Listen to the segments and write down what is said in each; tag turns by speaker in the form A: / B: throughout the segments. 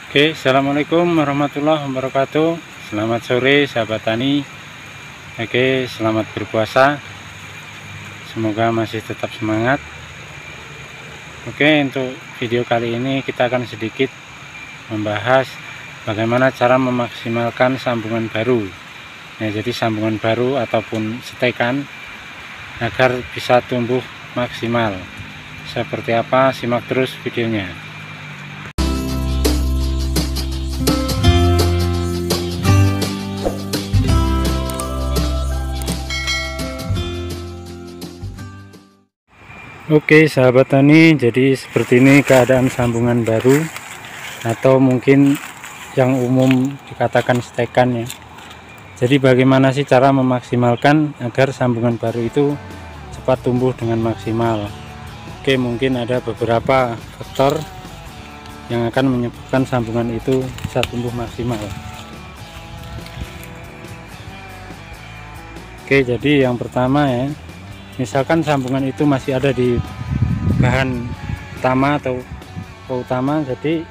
A: Oke, assalamualaikum warahmatullahi wabarakatuh. Selamat sore sahabat tani. Oke, selamat berpuasa. Semoga masih tetap semangat. Oke, untuk video kali ini kita akan sedikit membahas bagaimana cara memaksimalkan sambungan baru. Nah, jadi sambungan baru ataupun setekan agar bisa tumbuh maksimal. Seperti apa? Simak terus videonya. Oke sahabat tani, jadi seperti ini keadaan sambungan baru atau mungkin yang umum dikatakan setekan ya. Jadi bagaimana sih cara memaksimalkan agar sambungan baru itu cepat tumbuh dengan maksimal? Oke, mungkin ada beberapa faktor yang akan menyebabkan sambungan itu bisa tumbuh maksimal. Oke, jadi yang pertama ya, misalkan sambungan itu masih ada di bahan utama atau utama, jadi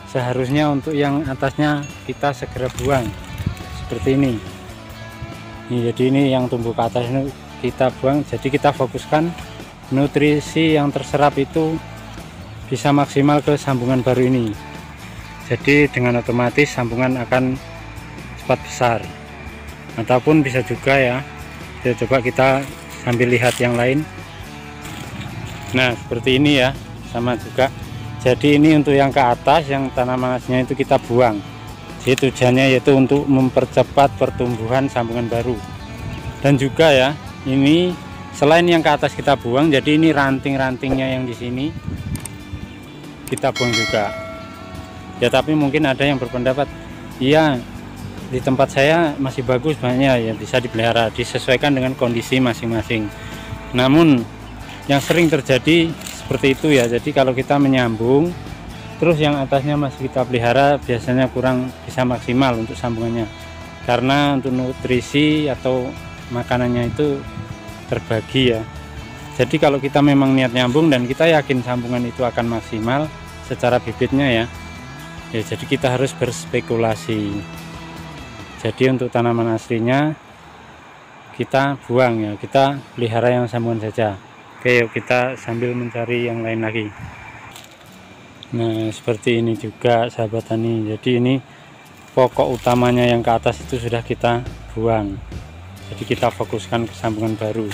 A: seharusnya untuk yang atasnya kita segera buang seperti ini. Jadi ini yang tumbuh ke atas ini kita buang, jadi kita fokuskan nutrisi yang terserap itu bisa maksimal ke sambungan baru ini. Jadi dengan otomatis sambungan akan cepat besar. Ataupun bisa juga ya, coba kita sambil lihat yang lain. Nah seperti ini ya, sama juga. Jadi ini untuk yang ke atas, yang tanamannya itu kita buang. Jadi tujuannya yaitu untuk mempercepat pertumbuhan sambungan baru. Dan juga ya, ini selain yang ke atas kita buang, jadi ini ranting-rantingnya yang di sini kita buang juga. Ya tapi mungkin ada yang berpendapat, iya di tempat saya masih bagus, banyak ya bisa dipelihara, disesuaikan dengan kondisi masing-masing. Namun yang sering terjadi seperti itu ya, jadi kalau kita menyambung terus yang atasnya masih kita pelihara, biasanya kurang bisa maksimal untuk sambungannya, karena untuk nutrisi atau makanannya itu terbagi ya. Jadi kalau kita memang niat nyambung dan kita yakin sambungan itu akan maksimal secara bibitnya ya, jadi kita harus berspekulasi. Jadi untuk tanaman aslinya kita buang ya, kita pelihara yang sambungan saja. Oke, yuk kita sambil mencari yang lain lagi. Nah seperti ini juga sahabat tani, jadi ini pokok utamanya yang ke atas itu sudah kita buang, jadi kita fokuskan ke sambungan baru.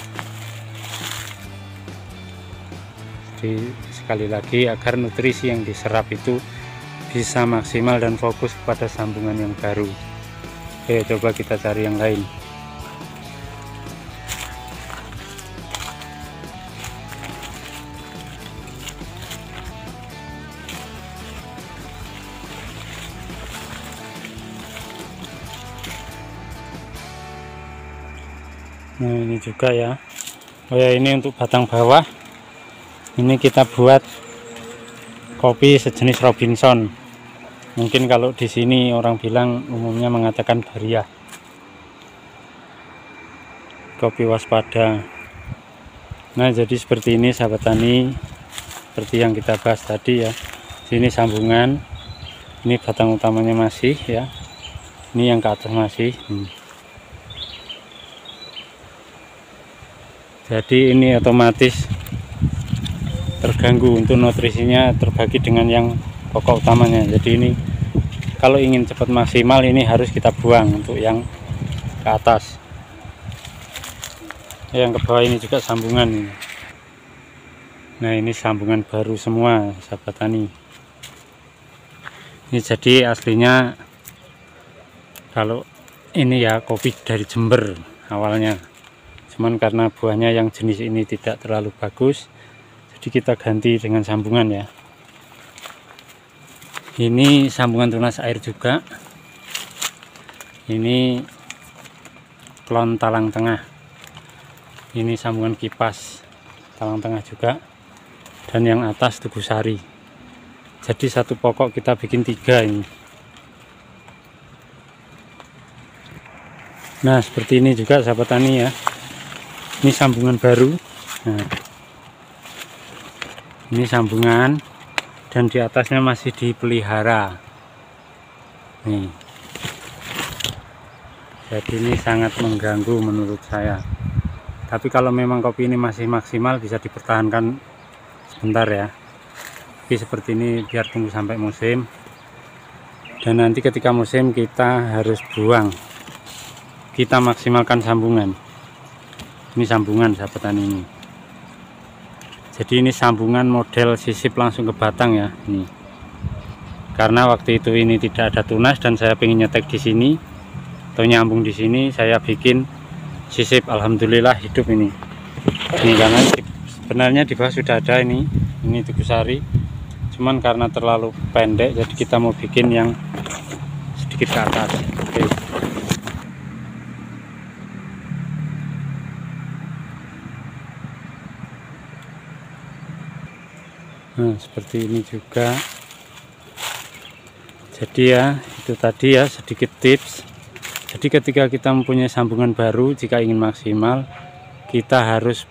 A: Jadi sekali lagi, agar nutrisi yang diserap itu bisa maksimal dan fokus pada sambungan yang baru. Oke, coba kita cari yang lain. Nah ini juga ya. Oh ya, ini untuk batang bawah. Ini kita buat kopi sejenis Robinson. Mungkin kalau di sini orang bilang umumnya mengatakan Baria. Kopi waspada. Nah jadi seperti ini sahabat tani, seperti yang kita bahas tadi ya. Sini sambungan, ini batang utamanya masih ya, ini yang ke atas masih. Jadi ini otomatis terganggu, untuk nutrisinya terbagi dengan yang pokok utamanya. Jadi ini kalau ingin cepat maksimal, ini harus kita buang untuk yang ke atas. Yang ke bawah ini juga sambungan. Nah ini sambungan baru semua sahabat tani. Ini jadi aslinya kalau ini ya kopi dari Jember awalnya, cuman karena buahnya yang jenis ini tidak terlalu bagus, jadi kita ganti dengan sambungan ya. Ini sambungan tunas air juga. Ini klon talang tengah. Ini sambungan kipas talang tengah juga. Dan yang atas tugu sari. Jadi satu pokok kita bikin 3 ini. Nah seperti ini juga sahabat tani ya. Ini sambungan baru. Nah, ini sambungan dan di atasnya masih dipelihara. nih. Jadi ini sangat mengganggu menurut saya. Tapi kalau memang kopi ini masih maksimal, bisa dipertahankan sebentar ya. Tapi seperti ini biar tunggu sampai musim, dan nanti ketika musim kita harus buang. Kita maksimalkan sambungan. Ini sambungan sahabat tani ini. Jadi ini sambungan model sisip langsung ke batang ya. Ini. Karena waktu itu ini tidak ada tunas dan saya ingin nyetek di sini atau nyambung di sini, saya bikin sisip. Alhamdulillah hidup ini. Ini karena sebenarnya di bawah sudah ada ini tugusari. Cuman karena terlalu pendek, jadi kita mau bikin yang sedikit ke atas. Oke. Nah, seperti ini juga. Jadi ya, itu tadi ya sedikit tips. Jadi ketika kita mempunyai sambungan baru, jika ingin maksimal, kita harus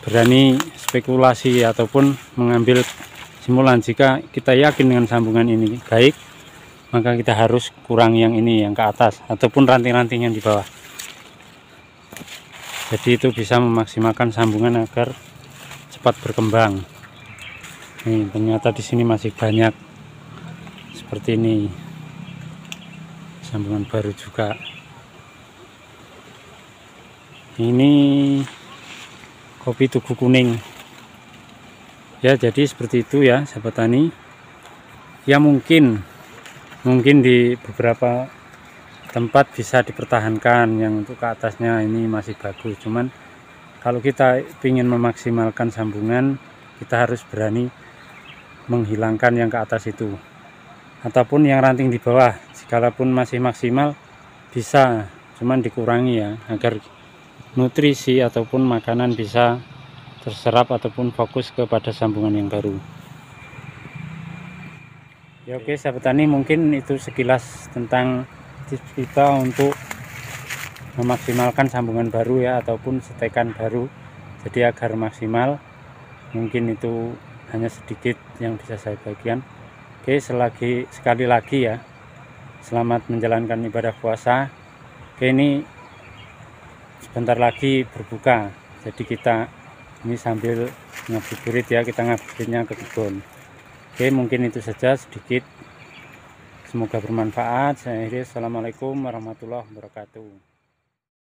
A: berani spekulasi ataupun mengambil simpulan. Jika kita yakin dengan sambungan ini baik, maka kita harus kurang yang ini, yang ke atas, ataupun ranting-ranting yang di bawah. Jadi itu bisa memaksimalkan sambungan agar cepat berkembang. Nih, ternyata di sini masih banyak seperti ini, sambungan baru juga. Ini kopi tugu kuning ya. Jadi seperti itu ya sahabat tani ya. Mungkin di beberapa tempat bisa dipertahankan, yang untuk ke atasnya ini masih bagus. Cuman kalau kita ingin memaksimalkan sambungan, kita harus berani menghilangkan yang ke atas itu, ataupun yang ranting di bawah. Sekalipun masih maksimal, bisa cuman dikurangi ya, agar nutrisi ataupun makanan bisa terserap ataupun fokus kepada sambungan yang baru ya. Oke sahabat tani, mungkin itu sekilas tentang tips kita untuk memaksimalkan sambungan baru ya, ataupun setekan baru, jadi agar maksimal. Mungkin itu hanya sedikit yang bisa saya bagikan. Oke, sekali lagi ya, selamat menjalankan ibadah puasa. Oke, ini sebentar lagi berbuka, jadi kita ini sambil ngabuburit ya, kita ngabuburitnya ke kebun. Oke, mungkin itu saja sedikit, semoga bermanfaat. Saya akhiri, assalamualaikum warahmatullahi wabarakatuh.